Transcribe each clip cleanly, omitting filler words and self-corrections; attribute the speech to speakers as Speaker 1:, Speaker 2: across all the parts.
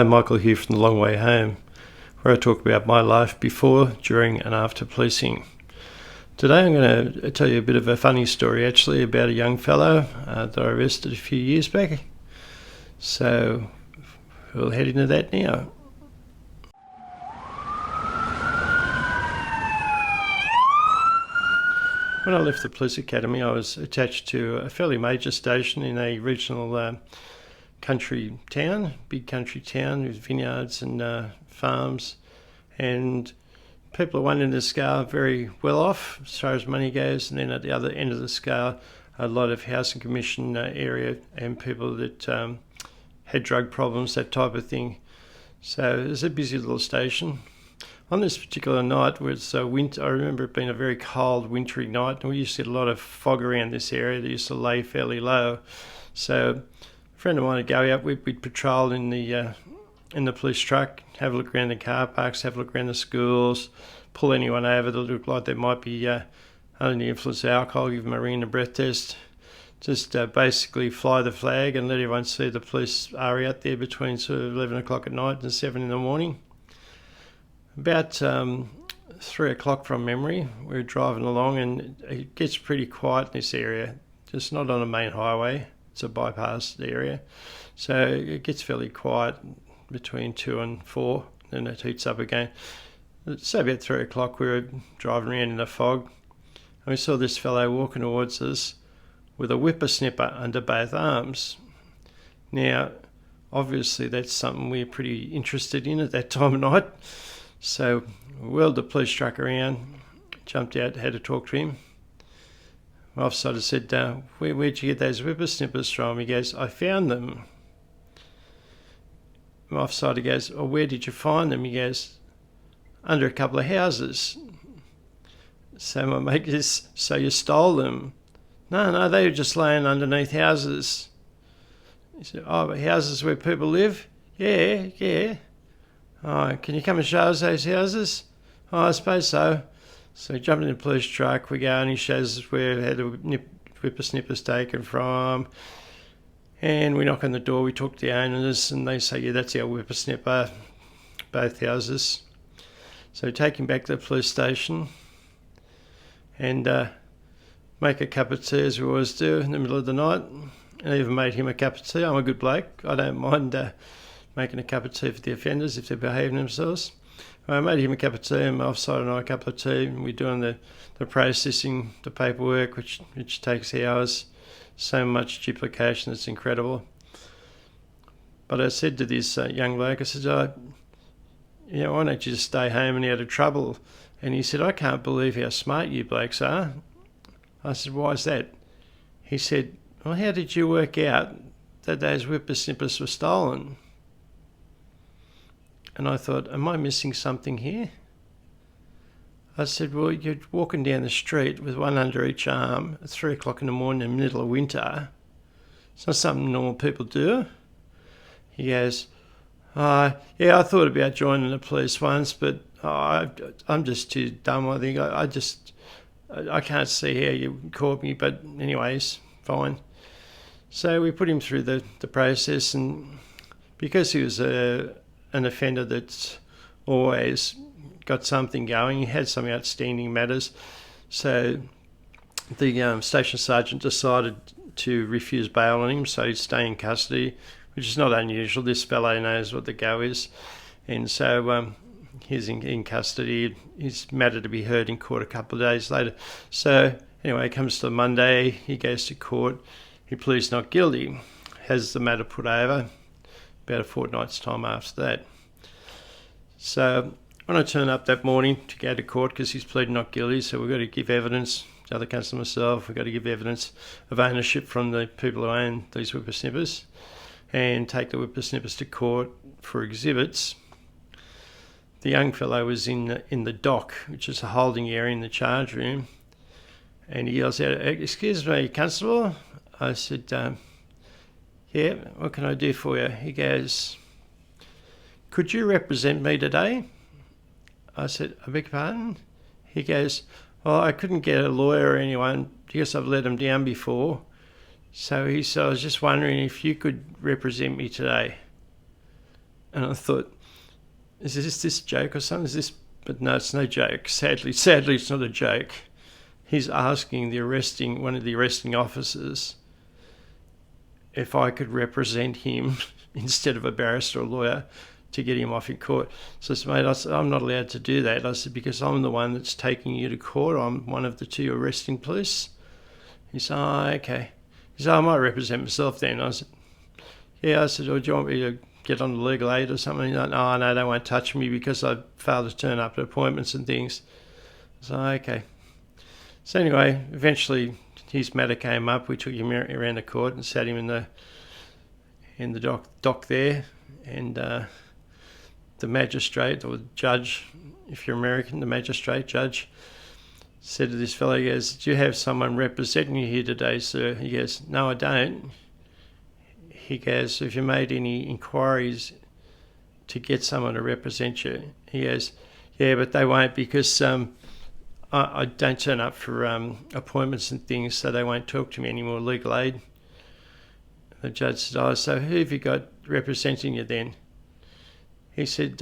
Speaker 1: I'm Michael here from The Long Way Home, where I talk about my life before, during and after policing. Today I'm going to tell you a bit of a funny story actually about a young fellow that I arrested a few years back. So we'll head into that now. When I left the police academy, I was attached to a fairly major station in a regional country town, big country town with vineyards and farms, and people at one end of the scale are very well off as far as money goes, and then at the other end of the scale a lot of housing commission area and people that had drug problems, that type of thing. So it was a busy little station. On this particular night, where it's winter, I remember it being a very cold, wintry night, and we used to get a lot of fog around this area that used to lay fairly low. So a friend of mine would go out, we'd patrol in the police truck, have a look around the car parks, have a look around the schools, pull anyone over that looked like they might be under the influence of alcohol, give them a ring and a breath test. Just basically fly the flag and let everyone see the police are out there between sort of 11 o'clock at night and 7 in the morning. About 3 o'clock from memory, we were driving along and it gets pretty quiet in this area, just not on a main highway. It's a bypass area, so it gets fairly quiet between 2 and 4, then it heats up again. So about 3 o'clock we were driving around in the fog and we saw this fellow walking towards us with a whippersnipper under both arms. Now obviously that's something we're pretty interested in at that time of night, so we wheeled the police truck around, jumped out, had to talk to him. My officer said, where'd you get those whippersnippers from? He goes, I found them. My officer goes, oh, where did you find them? He goes, under a couple of houses. So my mate goes, so you stole them? No, they were just laying underneath houses. He said, oh, but houses where people live? Yeah. Oh, can you come and show us those houses? Oh, I suppose so. So we jumped in the police truck, we go and he shows us where we had the whippersnippers taken from. And we knock on the door, we talk to the owners and they say, yeah, that's our whippersnipper, both houses. So we take him back to the police station and make a cup of tea as we always do in the middle of the night. And I even made him a cup of tea. I'm a good bloke. I don't mind making a cup of tea for the offenders if they're behaving themselves. I made him a cup of tea and my officer and I a cup of tea, and we're doing the processing, the paperwork, which takes hours. So much duplication, it's incredible. But I said to this young bloke, I said, why don't you just stay home and out of trouble? And he said, I can't believe how smart you blokes are. I said, why is that? He said, well, how did you work out that those whippersnippers were stolen? And I thought, am I missing something here? I said, well, you're walking down the street with one under each arm at 3 o'clock in the morning in the middle of winter. It's not something normal people do. He goes, yeah, I thought about joining the police once, but I'm just too dumb, I think. I can't see how you caught me, but anyways, fine. So we put him through the process, and because he was an offender that's always got something going, he had some outstanding matters, so the station sergeant decided to refuse bail on him, so he'd stay in custody, which is not unusual. This fellow knows what the go is, and so he's in custody. His matter to be heard in court a couple of days later. So anyway, it comes to Monday, he goes to court, he pleads not guilty, has the matter put over about a fortnight's time after that. So when I turn up that morning to go to court, because he's pleaded not guilty, so we've got to give evidence, the other counsel and myself, we've got to give evidence of ownership from the people who own these whippersnippers and take the whippersnippers to court for exhibits. The young fellow was in the dock, which is a holding area in the charge room, and he yells out, excuse me, constable? I said, yeah, what can I do for you? He goes, could you represent me today? I said, I beg your pardon? He goes, well, I couldn't get a lawyer or anyone because I've let them down before. So he said, I was just wondering if you could represent me today. And I thought, is this a joke or something? But no, it's no joke. Sadly, it's not a joke. He's asking one of the arresting officers if I could represent him instead of a barrister or lawyer to get him off in court. So I said, mate, I'm not allowed to do that. I said, because I'm the one that's taking you to court. I'm one of the two arresting police. He said, oh, okay. He said, I might represent myself then. I said, yeah. I said, oh, do you want me to get on the legal aid or something? He's like, no, they won't touch me because I failed to turn up at appointments and things. So, okay. So anyway, eventually his matter came up. We took him around the court and sat him in the dock there, and the magistrate or judge, if you're American, the magistrate judge said to this fellow, he goes, do you have someone representing you here today, sir? He goes, no, I don't. He goes, have you made any inquiries to get someone to represent you? He goes, yeah, but they won't because I don't turn up for appointments and things, so they won't talk to me anymore, legal aid. The judge said, oh, so who have you got representing you then? He said,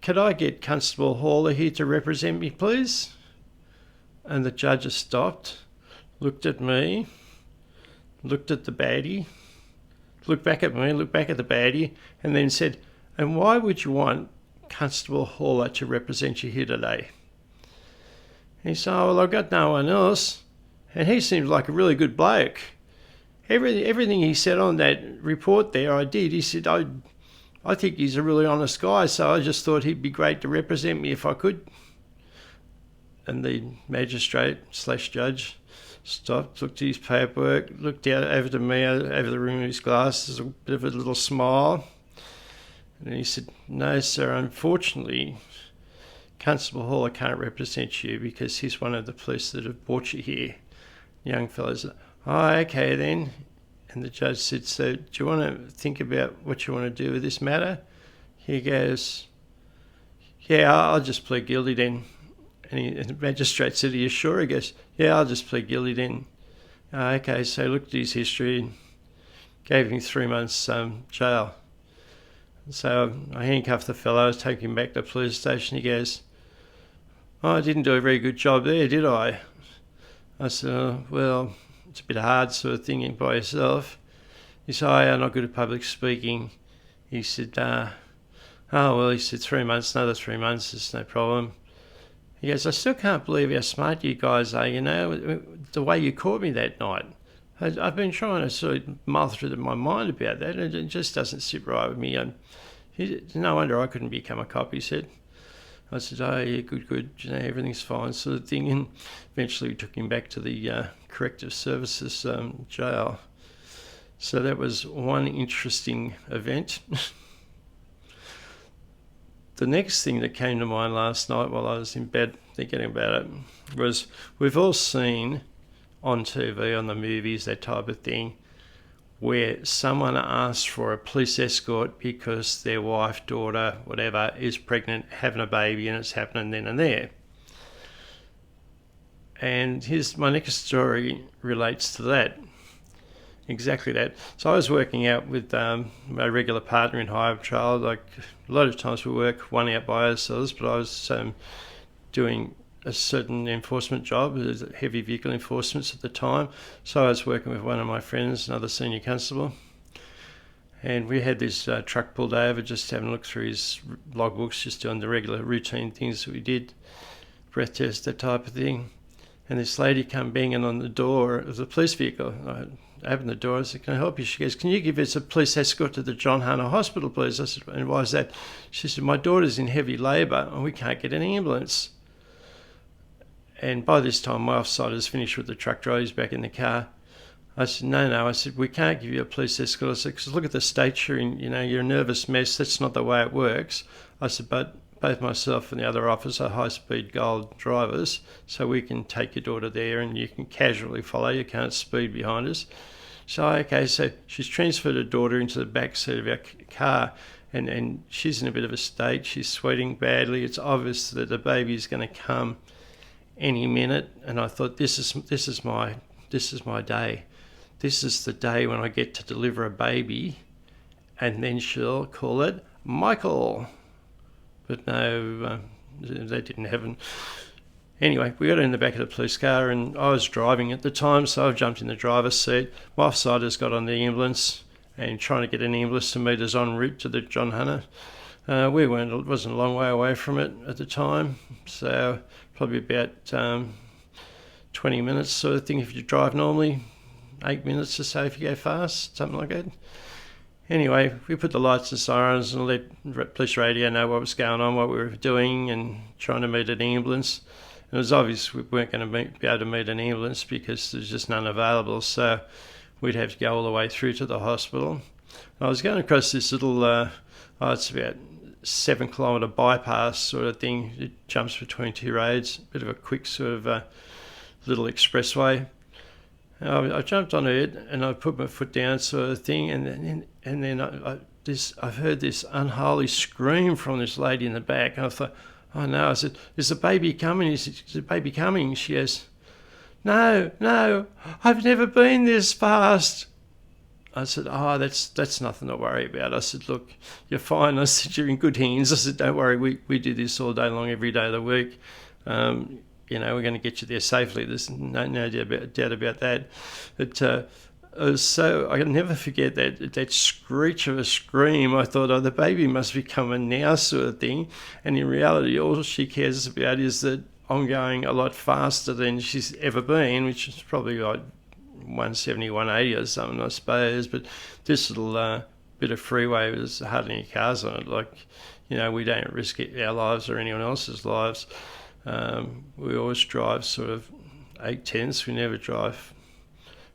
Speaker 1: could I get Constable Haller here to represent me, please? And the judge stopped, looked at me, looked at the baddie, looked back at me, looked back at the baddie, and then said, and why would you want Constable Haller to represent you here today? He said, oh, well, I've got no one else. And he seems like a really good bloke. Everything he said on that report there, I did. He said, I think he's a really honest guy, so I just thought he'd be great to represent me if I could. And the magistrate/judge stopped, looked at his paperwork, looked out over to me, over the rim of his glasses, a bit of a little smile. And he said, no, sir, unfortunately, Constable Haller can't represent you because he's one of the police that have brought you here. The young fellow said, oh, okay then. And the judge said, so do you want to think about what you want to do with this matter? He goes, yeah, I'll just plead guilty then. And the magistrate said, are you sure? He goes, yeah, I'll just plead guilty then. Okay, so looked at his history, gave him 3 months jail. So I handcuffed the fellow, I was taking him back to the police station. He goes, oh, I didn't do a very good job there, did I? I said, oh, well, it's a bit hard sort of thing by yourself. He said, oh, I'm not good at public speaking. He said, oh, well, he said 3 months, another 3 months, it's no problem. He goes, I still can't believe how smart you guys are, you know, the way you caught me that night. I've been trying to sort of mull through my mind about that, and it just doesn't sit right with me. No wonder I couldn't become a cop, he said. I said, oh, yeah, good, you know, everything's fine, sort of thing. And eventually we took him back to the corrective services jail. So that was one interesting event. The next thing that came to mind last night while I was in bed thinking about it was, we've all seen on TV, on the movies, that type of thing, where someone asks for a police escort because their wife, daughter, whatever, is pregnant, having a baby, and it's happening then and there. And here's my next story relates to that. Exactly that. So I was working out with my regular partner in hire patrol. Like a lot of times we work one out by ourselves, but I was doing a certain enforcement job, heavy vehicle enforcements at the time. So I was working with one of my friends, another senior constable, and we had this truck pulled over, just having a look through his logbooks, just doing the regular routine things that we did, breath test, that type of thing. And this lady come banging on the door of the police vehicle. I opened the door, I said, can I help you? She goes, can you give us a police escort to the John Hunter Hospital, please? I said, and why is that? She said, my daughter's in heavy labour and we can't get an ambulance. And by this time, my offsider's finished with the truck driver, he's back in the car. I said, no. I said, we can't give you a police escort. I said, because look at the state you're in, you know, you're a nervous mess. That's not the way it works. I said, but both myself and the other officer are high-speed gold drivers, so we can take your daughter there and you can casually follow. You can't speed behind us. So, okay, so she's transferred her daughter into the back seat of our car, and she's in a bit of a state. She's sweating badly. It's obvious that the baby is going to come any minute. And I thought, this is my day. This is the day when I get to deliver a baby, and then she'll call it Michael. But no, that didn't happen. Anyway, we got in the back of the police car, and I was driving at the time, so I jumped in the driver's seat. My offsiders got on the ambulance and trying to get an ambulance to meet us en route to the John Hunter. It wasn't a long way away from it at the time, so probably about 20 minutes sort of thing if you drive normally, 8 minutes or so if you go fast, something like that. Anyway, we put the lights and sirens and let police radio know what was going on, what we were doing, and trying to meet an ambulance. And it was obvious we weren't going to be able to meet an ambulance because there's just none available, so we'd have to go all the way through to the hospital. And I was going across this little, it's about 7 kilometre bypass sort of thing. It jumps between two roads, a bit of a quick sort of little expressway. I jumped on it and I put my foot down sort of thing, and then I've heard this unholy scream from this lady in the back, and I thought, oh no, I said, is the baby coming? Is the baby coming? She goes, no, I've never been this fast. I said, oh, that's nothing to worry about. I said, look, you're fine. I said, you're in good hands. I said, don't worry, we do this all day long, every day of the week. We're going to get you there safely. There's no doubt about that. But I can never forget that screech of a scream. I thought, oh, the baby must be coming now sort of thing. And in reality, all she cares about is that I'm going a lot faster than she's ever been, which is probably like 170, 180 or something, I suppose. But this little bit of freeway, there's hardly any cars on it. We don't risk our lives or anyone else's lives. We always drive sort of 8/10. We never drive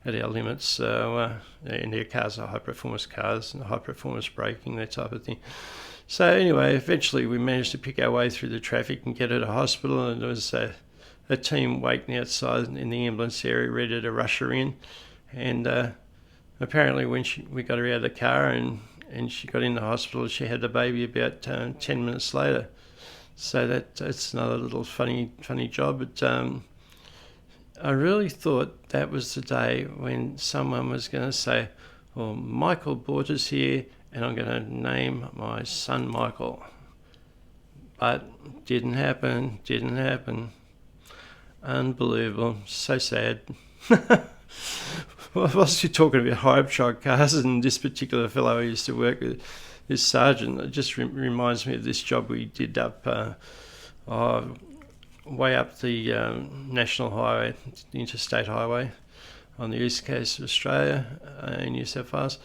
Speaker 1: at our limits. So, and their cars are high-performance cars and high-performance braking, that type of thing. So anyway, eventually we managed to pick our way through the traffic and get her to hospital, and there was a team waiting outside in the ambulance area ready to rush her in. And apparently when we got her out of the car and she got in the hospital, she had the baby about 10 minutes later. So that's another little funny job. But I really thought that was the day when someone was going to say, well, Michael Borter's here and I'm going to name my son Michael. But didn't happen. Unbelievable. So sad. Well, whilst you're talking about high-up cars and this particular fellow I used to work with, this sergeant, it just reminds me of this job we did up way up the national highway, the interstate highway on the east coast of Australia in New South Wales.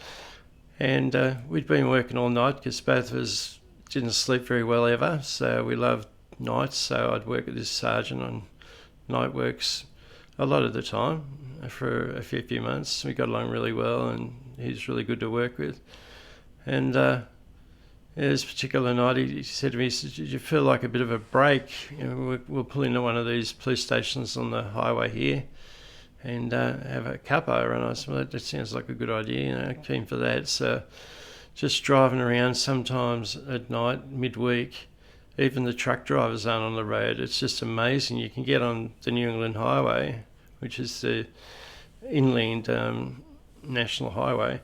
Speaker 1: And we'd been working all night because both of us didn't sleep very well ever, so we loved nights. So I'd work with this sergeant on night works a lot of the time for a few months. We got along really well and he's really good to work with. And this particular night he said to me, did you feel like a bit of a break? We'll pull into one of these police stations on the highway here and have a cuppa. And I said, well, that sounds like a good idea, keen for that. So just driving around sometimes at night, midweek, even the truck drivers aren't on the road. It's just amazing. You can get on the New England Highway, which is the inland national highway.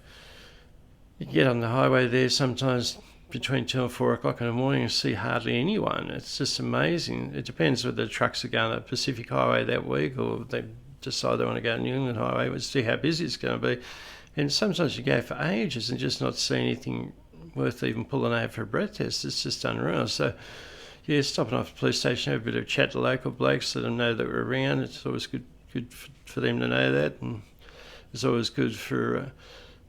Speaker 1: You get on the highway there sometimes between 2 and 4 o'clock in the morning and see hardly anyone. It's just amazing. It depends whether the trucks are going up Pacific Highway that week or they decide they want to go to New England Highway. We'll see how busy it's going to be. And sometimes you go for ages and just not see anything worth even pulling over for a breath test. It's just unreal. So, yeah, stopping off the police station, have a bit of chat to local blokes, let them know that we're around. It's always good for them to know that, and it's always good for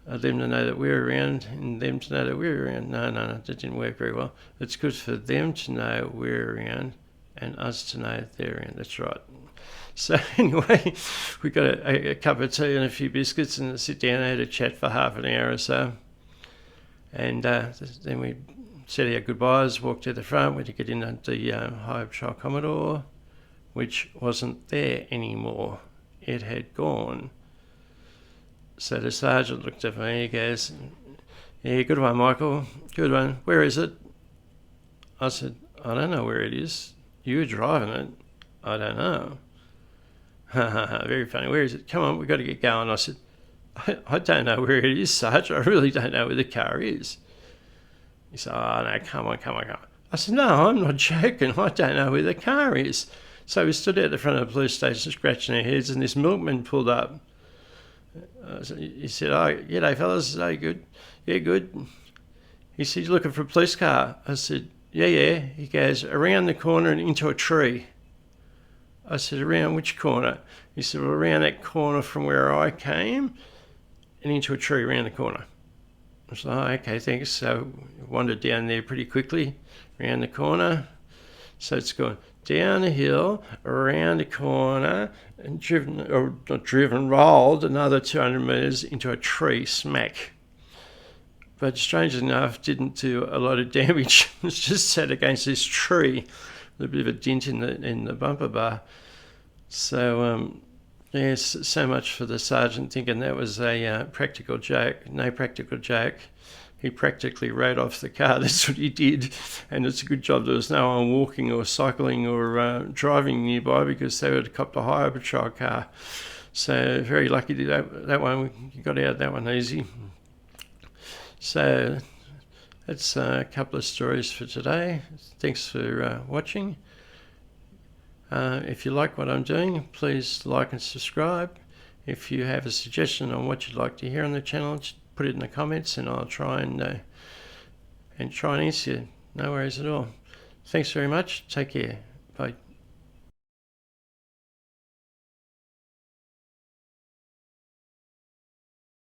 Speaker 1: them to know that we're around and them to know that we're around. No, that didn't work very well. It's good for them to know we're around and us to know they're around. That's right. So anyway, we got a cup of tea and a few biscuits and sit down and had a chat for half an hour or so. And then we said our goodbyes, walked to the front, went to get in the high-up trial Commodore, which wasn't there anymore. It had gone. So the sergeant looked at me, he goes, yeah, good one, Michael, good one. Where is it? I said, I don't know where it is. You were driving it. I don't know. Very funny. Where is it? Come on, we've got to get going. I said, I don't know where it is, Sarge. I really don't know where the car is. He said, oh, no, come on. I said, no, I'm not joking. I don't know where the car is. So we stood out the front of the police station scratching our heads, and this milkman pulled up. He said, oh, g'day, fellas. Oh, good. Yeah, good. He said, you looking for a police car? I said, yeah. He goes, around the corner and into a tree. I said, around which corner? He said, well, around that corner from where I came and into a tree around the corner. I was like, oh, okay, thanks. So I wandered down there pretty quickly, around the corner. So it's gone down a hill, around the corner, and rolled another 200 metres into a tree, smack. But strangely enough, didn't do a lot of damage. It was just sat against this tree with a bit of a dent in the bumper bar. So, yes, so much for the sergeant thinking that was a practical joke. No practical joke. He practically rode off the car. That's what he did. And it's a good job there was no one walking or cycling or driving nearby, because they would have copped a hire patrol car. So very lucky to that one. We got out of that one easy. So that's a couple of stories for today. Thanks for watching. If you like what I'm doing, please like and subscribe. If you have a suggestion on what you'd like to hear on the channel, just put it in the comments and I'll try and answer you. No worries at all. Thanks very much. Take care. Bye.